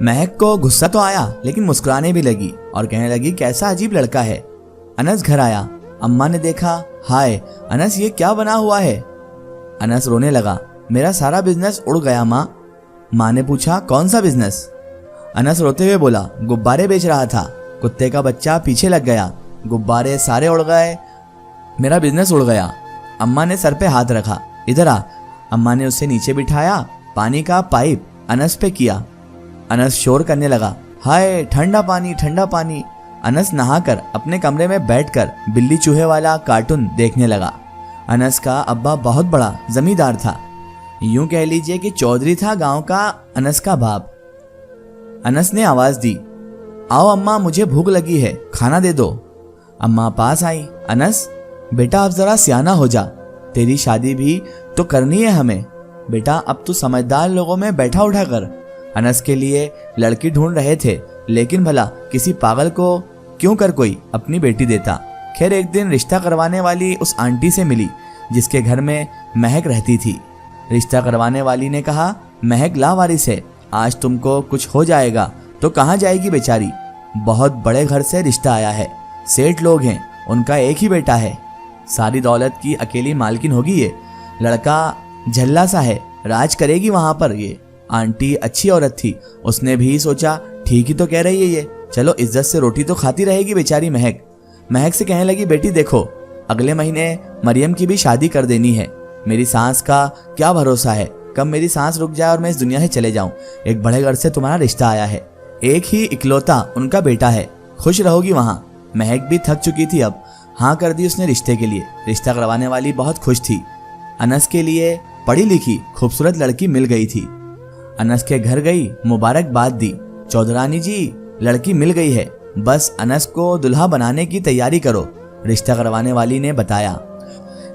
महक को गुस्सा तो आया लेकिन मुस्कुराने भी लगी और कहने लगी कैसा अजीब लड़का है। अनस घर आया, अम्मा ने देखा, हाय अनस ये क्या बना हुआ है। अनस रोने लगा, मेरा सारा बिजनेस उड़ गया माँ। माँ ने पूछा कौन सा बिजनेस। अनस रोते हुए बोला गुब्बारे बेच रहा था, कुत्ते का बच्चा पीछे लग गया, गुब्बारे सारे उड़ गए, मेरा बिजनेस उड़ गया। अम्मा ने सर पे हाथ रखा, इधर आ। अम्मा ने उसे नीचे बिठाया, पानी का पाइप अनस पे किया। अनस शोर करने लगा, हाय ठंडा पानी ठंडा पानी। अनस नहाकर अपने कमरे में बैठकर बिल्ली चूहे वाला कार्टून देखने लगा। अनस का अब्बा बहुत बड़ा जमींदार था, यूं कह लीजिए कि चौधरी था गांव का अनस का बाप। अनस ने आवाज दी, आओ अम्मा मुझे भूख लगी है, खाना दे दो। अम्मा पास आई, अनस बेटा अब जरा सियाना हो जा, तेरी शादी भी तो करनी है हमें, बेटा अब तू समझदार लोगों में बैठा उठा कर। अनस के लिए लड़की ढूंढ रहे थे लेकिन भला किसी पागल को क्यों कर कोई अपनी बेटी देता। खैर एक दिन रिश्ता करवाने वाली उस आंटी से मिली जिसके घर में महक रहती थी। रिश्ता करवाने वाली ने कहा महक लावारिस है, आज तुमको कुछ हो जाएगा तो कहाँ जाएगी बेचारी, बहुत बड़े घर से रिश्ता आया है, सेठ लोग हैं, उनका एक ही बेटा है, सारी दौलत की अकेली मालकिन होगी ये, लड़का झल्ला सा है, राज करेगी वहां पर ये। आंटी अच्छी औरत थी, उसने भी सोचा ठीक ही तो कह रही है ये, चलो इज्जत से रोटी तो खाती रहेगी बेचारी महक। महक से कहने लगी बेटी देखो अगले महीने मरियम की भी शादी कर देनी है, मेरी सांस का क्या भरोसा है, कब मेरी सांस रुक जाए और मैं इस दुनिया से चले जाऊं। एक बड़े घर से तुम्हारा रिश्ता आया है, एक ही इकलौता उनका बेटा है, खुश रहोगी वहां। महक भी थक चुकी थी, अब हाँ कर दी उसने रिश्ते के लिए। रिश्ता करवाने वाली बहुत खुश थी, अनस के लिए पढ़ी लिखी खूबसूरत लड़की मिल गई थी। अनस के घर गई, मुबारकबाद दी, चौधरानी जी लड़की मिल गई है, बस अनस को दुल्हा बनाने की तैयारी करो, रिश्ता करवाने वाली ने बताया।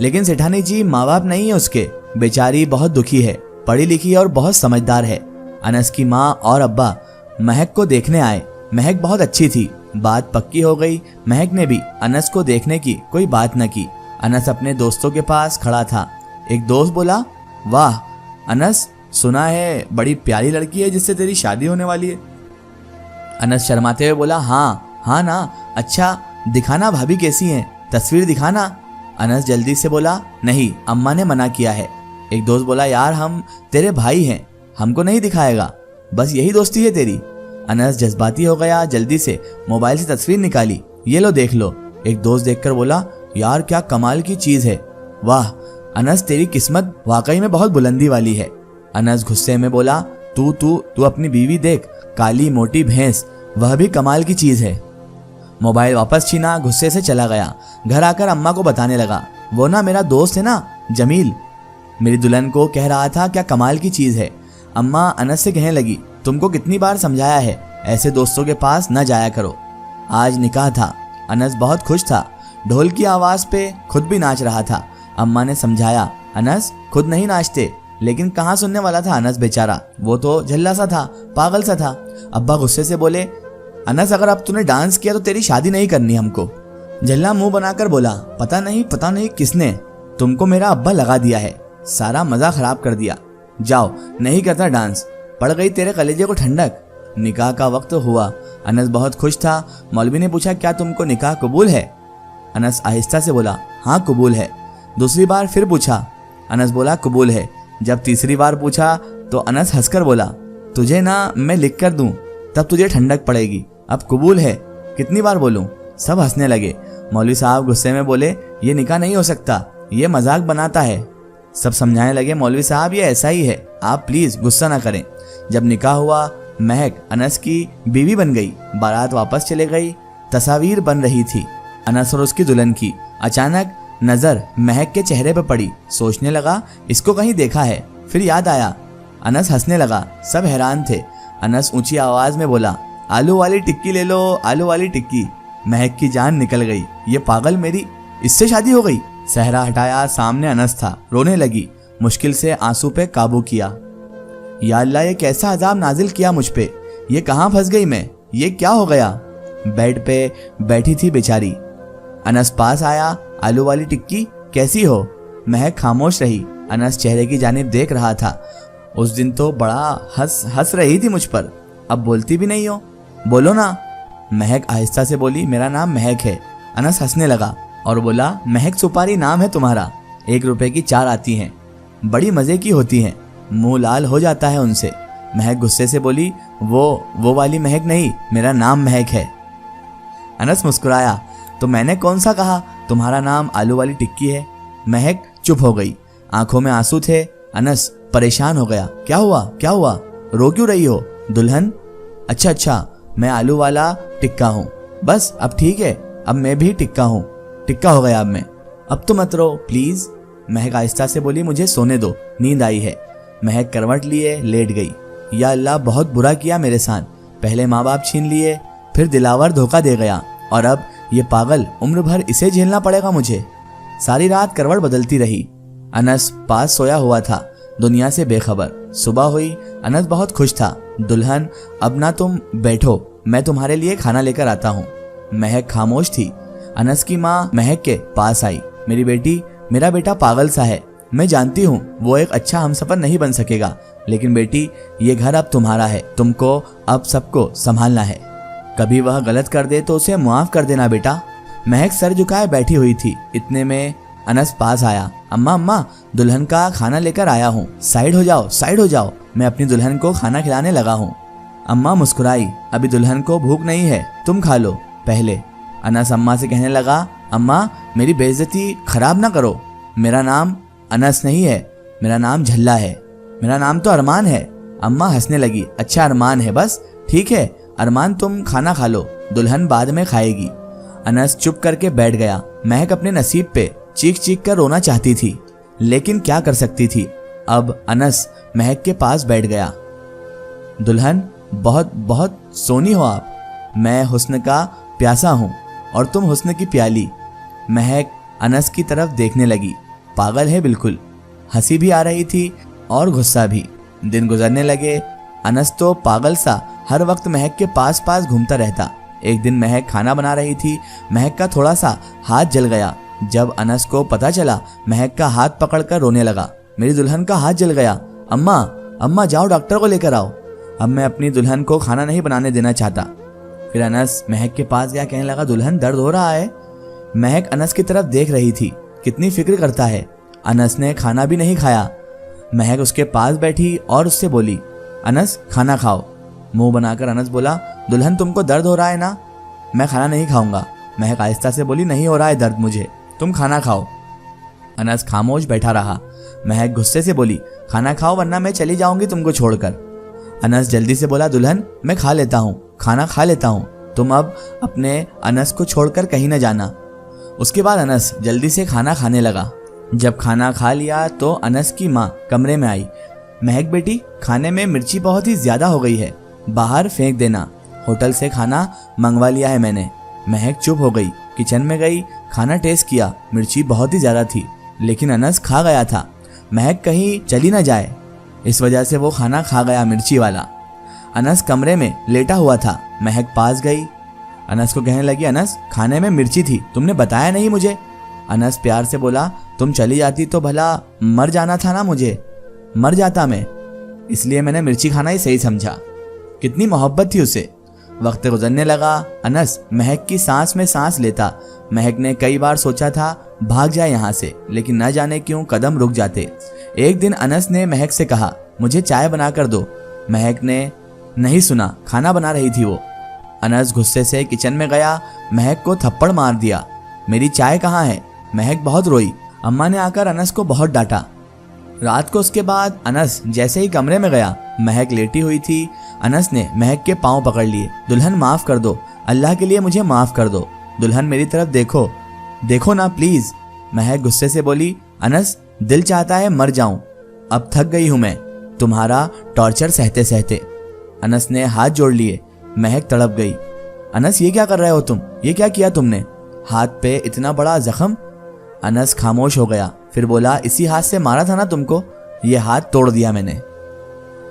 लेकिन सेठानी जी माँ बाप नहीं है उसके, बेचारी बहुत दुखी है, पढ़ी लिखी है और बहुत समझदार है। अनस की माँ और अब्बा महक को देखने आए, महक बहुत अच्छी थी, बात पक्की हो गई। महक ने भी अनस को देखने की कोई बात न की। अनस अपने दोस्तों के पास खड़ा था, एक दोस्त बोला वाह अनस सुना है बड़ी प्यारी लड़की है जिससे तेरी शादी होने वाली है। अनस शर्माते हुए बोला हाँ ना, अच्छा दिखाना भाभी कैसी हैं, तस्वीर दिखाना। अनस जल्दी से बोला नहीं अम्मा ने मना किया है। एक दोस्त बोला यार हम तेरे भाई हैं, हमको नहीं दिखाएगा, बस यही दोस्ती है तेरी। अनस जज्बाती हो गया, जल्दी से मोबाइल से तस्वीर निकाली, ये लो देख लो। एक दोस्त देखकर बोला यार क्या कमाल की चीज है, वाह अनस तेरी किस्मत वाकई में बहुत बुलंदी वाली है। अनस गुस्से में बोला तू अपनी बीवी देख, काली मोटी भैंस, वह भी कमाल की चीज है। मोबाइल वापस छीना, गुस्से से चला गया। घर आकर अम्मा को बताने लगा, वो ना मेरा दोस्त है ना जमील, मेरी दुल्हन को कह रहा था क्या कमाल की चीज है। अम्मा अनस से कहने लगी तुमको कितनी बार समझाया है ऐसे दोस्तों के पास न जाया करो। आज निकाह था, अनस बहुत खुश था, ढोल की आवाज पे खुद भी नाच रहा था। अम्मा ने समझाया अनस खुद नहीं नाचते, लेकिन कहाँ सुनने वाला था अनस बेचारा, वो तो झल्ला सा था, पागल सा था। अब्बा गुस्से से बोले अनस अगर अब तूने डांस किया तो तेरी शादी नहीं करनी हमको। झल्ला मुंह बनाकर बोला पता नहीं किसने तुमको मेरा अब्बा लगा दिया है, सारा मजा खराब कर दिया, जाओ नहीं करता डांस, पड़ गई तेरे कलेजे को ठंडक। निकाह का वक्त हुआ, अनस बहुत खुश था। मौलवी ने पूछा क्या तुमको निकाह कबूल है। अनस आहिस्ता से बोला हाँ कबूल है। दूसरी बार फिर पूछा, अनस बोला कबूल है। जब तीसरी बार पूछा तो अनस हंसकर बोला तुझे ना मैं लिख कर दूं तब तुझे ठंडक पड़ेगी, अब कबूल है, कितनी बार बोलूं। सब हंसने लगे। मौलवी साहब गुस्से में बोले ये निकाह नहीं हो सकता, ये मजाक बनाता है। सब समझाने लगे मौलवी साहब ये ऐसा ही है, आप प्लीज गुस्सा ना करें। जब निकाह हुआ महक अनस की बीवी बन गई, बारात वापस चले गई। तस्वीर बन रही थी अनस और उसकी दुल्हन की। अचानक नजर महक के चेहरे पर पड़ी, सोचने लगा इसको कहीं देखा है, फिर याद आया। अनस हंसने लगा, सब हैरान थे। अनस ऊंची आवाज में बोला आलू वाली टिक्की ले लो, आलू वाली टिक्की। महक की जान निकल गई, ये पागल मेरी इससे शादी हो गई। सहरा हटाया, सामने अनस था, रोने लगी, मुश्किल से आंसू पे काबू किया। या अल्लाह ये कैसा अजाब नाजिल किया मुझ पे, ये कहाँ फंस गई मैं, ये क्या हो गया। बेड पे बैठी थी बेचारी। अनस पास आया, आलू वाली टिक्की कैसी हो। महक खामोश रही, अनस चेहरे की जानिब देख रहा था। उस दिन तो बड़ा हंस रही थी मुझ पर, अब बोलती भी नहीं हो, बोलो ना। महक आहिस्ता से बोली, मेरा नाम महक है। अनस हंसने लगा और बोला, महक सुपारी नाम है तुम्हारा, 1 रुपए की 4 आती हैं, बड़ी मजे की होती हैं, मुंह लाल हो जाता है उनसे। महक गुस्से से बोली, वो वाली महक नहीं, मेरा नाम महक है। अनस मुस्कुराया, तो मैंने कौन सा कहा, तुम्हारा नाम आलू वाली टिक्की है। महक चुप हो गई, आंखों में आंसू थे। अनस परेशान हो गया, क्या हुआ, रो क्यों रही हो दुल्हन? अच्छा, मैं आलू वाला टिक्का हूँ, बस अब ठीक है, अब मैं भी टिक्का हूँ, टिक्का हो गया अब मैं, अब तो मत रो प्लीज। महक आहिस्ता से बोली, मुझे सोने दो, नींद आई है। महक करवट लिए लेट गई। या अल्लाह, बहुत बुरा किया मेरे साथ, पहले माँ बाप छीन लिए, फिर दिलावर धोखा दे गया, और अब ये पागल, उम्र भर इसे झेलना पड़ेगा मुझे। सारी रात करवट बदलती रही। अनस पास सोया हुआ था, दुनिया से बेखबर। सुबह हुई, अनस बहुत खुश था। दुल्हन, अब ना तुम बैठो, मैं तुम्हारे लिए खाना लेकर आता हूँ। महक खामोश थी। अनस की माँ महक के पास आई, मेरी बेटी, मेरा बेटा पागल सा है, मैं जानती हूँ वो एक अच्छा हमसफर नहीं बन सकेगा, लेकिन बेटी ये घर अब तुम्हारा है, तुमको अब सबको संभालना है, कभी वह गलत कर दे तो उसे माफ कर देना बेटा। महक सर झुकाए बैठी हुई थी। इतने में अनस पास आया, अम्मा, दुल्हन का खाना लेकर आया हूँ, साइड हो जाओ, मैं अपनी दुल्हन को खाना खिलाने लगा हूँ। अम्मा मुस्कुराई, अभी दुल्हन को भूख नहीं है, तुम खा लो पहले। अनस अम्मा से कहने लगा, अम्मा मेरी बेइज्जती खराब ना करो, मेरा नाम अनस नहीं है, मेरा नाम झल्ला है, मेरा नाम तो अरमान है। अम्मा हंसने लगी, अच्छा अरमान है, बस ठीक है अरमान, तुम खाना खा लो, दुल्हन बाद में खाएगी। अनस चुप करके बैठ गया। महक अपने नसीब पे चीख कर रोना चाहती थी, लेकिन क्या कर सकती थी। अब अनस महक के पास बैठ गया। दुल्हन, बहुत सोनी हो आप, मैं हुस्न का प्यासा हूँ और तुम हुस्न की प्याली। महक अनस की तरफ देखने लगी, पागल है बिल्कुल, हंसी भी आ रही थी और गुस्सा भी। दिन गुजरने लगे, अनस तो पागल सा हर वक्त महक के पास घूमता रहता। एक दिन महक खाना बना रही थी, महक का थोड़ा सा हाथ जल गया। जब अनस को पता चला, महक का हाथ पकड़कर रोने लगा, मेरी दुल्हन का हाथ जल गया, अम्मा जाओ डॉक्टर को लेकर आओ, अब मैं अपनी दुल्हन को खाना नहीं बनाने देना चाहता। फिर अनस महक के पास गया, कहने लगा, दुल्हन दर्द हो रहा है। महक अनस की तरफ देख रही थी, कितनी फिक्र करता है। अनस ने खाना भी नहीं खाया। महक उसके पास बैठी और उससे बोली, अनस खाना खाओ। मुंह बनाकर अनस बोला, दुल्हन तुमको दर्द हो रहा है ना, मैं खाना नहीं खाऊंगा। महक आहिस्ता से बोली, नहीं हो रहा है दर्द मुझे, तुम खाना खाओ। अनस खामोश बैठा रहा। महक गुस्से से बोली, खाना खाओ वरना मैं चली जाऊंगी तुमको छोड़कर। अनस जल्दी से बोला, दुल्हन मैं खा लेता हूँ, खाना खा लेता हूँ, तुम अब अपने अनस को छोड़कर कहीं न जाना। उसके बाद अनस जल्दी से खाना खाने लगा। जब खाना खा लिया तो अनस की माँ कमरे में आई, महक बेटी खाने में मिर्ची बहुत ही ज्यादा हो गई है, बाहर फेंक देना, होटल से खाना मंगवा लिया है मैंने। महक चुप हो गई, किचन में गई, खाना टेस्ट किया, मिर्ची बहुत ही ज्यादा थी, लेकिन अनस खा गया था। महक कहीं चली न जाए, इस वजह से वो खाना खा गया मिर्ची वाला। अनस कमरे में लेटा हुआ था। महक पास गई, अनस को कहने लगी, अनस खाने में मिर्ची थी, तुमने बताया नहीं मुझे। अनस प्यार से बोला, तुम चली जाती तो भला मर जाना था ना, मुझे मर जाता मैं, इसलिए मैंने मिर्ची खाना ही सही समझा। कितनी मोहब्बत थी उसे। वक्त गुजरने लगा, अनस महक की सांस में सांस लेता। महक ने कई बार सोचा था भाग जाए यहाँ से, लेकिन न जाने क्यों कदम रुक जाते। एक दिन अनस ने महक से कहा, मुझे चाय बना कर दो। महक ने नहीं सुना, खाना बना रही थी वो। अनस गुस्से से किचन में गया, महक को थप्पड़ मार दिया, मेरी चाय कहाँ है। महक बहुत रोई। अम्मा ने आकर अनस को बहुत डांटा। रात को उसके बाद अनस जैसे ही कमरे में गया, महक लेटी हुई थी। अनस ने महक के पांव पकड़ लिए, दुल्हन माफ कर दो, अल्लाह के लिए मुझे माफ कर दो, दुल्हन मेरी तरफ देखो ना प्लीज। महक गुस्से से बोली, अनस दिल चाहता है मर जाऊं, अब थक गई हूं मैं तुम्हारा टॉर्चर सहते सहते। अनस ने हाथ जोड़ लिए। महक तड़प गई, अनस ये क्या कर रहे हो तुम, ये क्या किया तुमने, हाथ पे इतना बड़ा जख्म। अनस खामोश हो गया, फिर बोला, इसी हाथ से मारा था ना तुमको, ये हाथ तोड़ दिया मैंने,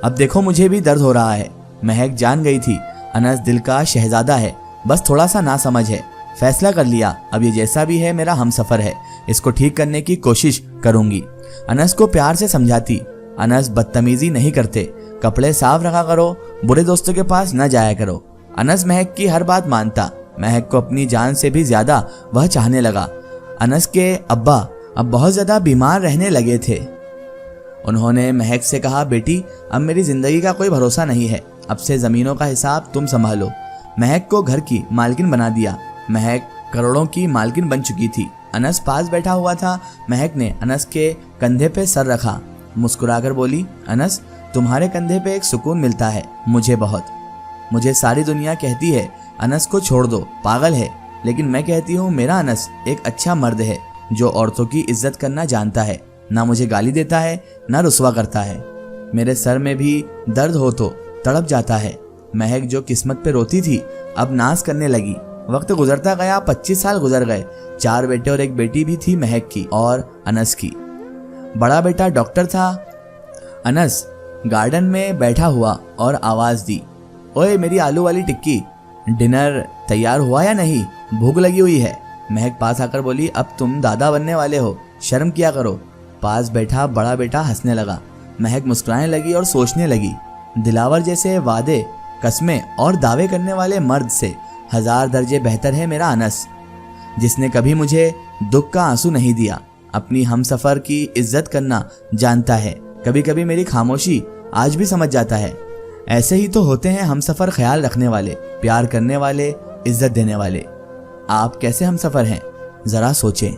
अब देखो मुझे भी दर्द हो रहा है। महक जान गई थी अनस दिल का शहजादा है, बस थोड़ा सा नासमझ है। फैसला कर लिया, अब ये जैसा भी है मेरा हमसफर है, इसको ठीक करने की कोशिश करूंगी। अनस को प्यार से समझाती, अनस बदतमीजी नहीं करते, कपड़े साफ रखा करो, बुरे दोस्तों के पास न जाया करो। अनस महक की हर बात मानता। महक को अपनी जान से भी ज्यादा वह चाहने लगा। अनस के अब्बा अब बहुत ज्यादा बीमार रहने लगे थे। उन्होंने महक से कहा, बेटी अब मेरी जिंदगी का कोई भरोसा नहीं है, अब से जमीनों का हिसाब तुम संभालो। महक को घर की मालकिन बना दिया। महक करोड़ों की मालकिन बन चुकी थी। अनस पास बैठा हुआ था। महक ने अनस के कंधे पे सर रखा, मुस्कुराकर बोली, अनस तुम्हारे कंधे पे एक सुकून मिलता है मुझे बहुत। मुझे सारी दुनिया कहती है अनस को छोड़ दो, पागल है, लेकिन मैं कहती हूँ मेरा अनस एक अच्छा मर्द है जो औरतों की इज्जत करना जानता है, ना मुझे गाली देता है ना रुस्वा करता है। मेरे सर में भी दर्द हो तो तड़प जाता है। महक जो किस्मत पे रोती थी अब नाज करने लगी। वक्त गुजरता गया, 25 साल गुजर गए। 4 बेटे और एक बेटी भी थी महक की और अनस की। बड़ा बेटा डॉक्टर था। अनस गार्डन में बैठा हुआ और आवाज दी, ओए मेरी आलू वाली टिक्की, डिनर तैयार हुआ या नहीं, भूख लगी हुई है। महक पास आकर बोली, अब तुम दादा बनने वाले हो, शर्म किया करो। पास बैठा बड़ा बेटा हंसने लगा। महक मुस्कुराने लगी और सोचने लगी, दिलावर जैसे वादे, कस्में और दावे करने वाले मर्द से 1000 दर्जे बेहतर है मेरा अनस, जिसने कभी मुझे दुख का आंसू नहीं दिया, अपनी हमसफर की इज्जत करना जानता है। कभी कभी मेरी खामोशी आज भी समझ जाता है। ऐसे ही तो होते हैं हमसफर, ख्याल रखने वाले, प्यार करने वाले, इज्जत देने वाले। आप कैसे हमसफर हैं, जरा सोचें।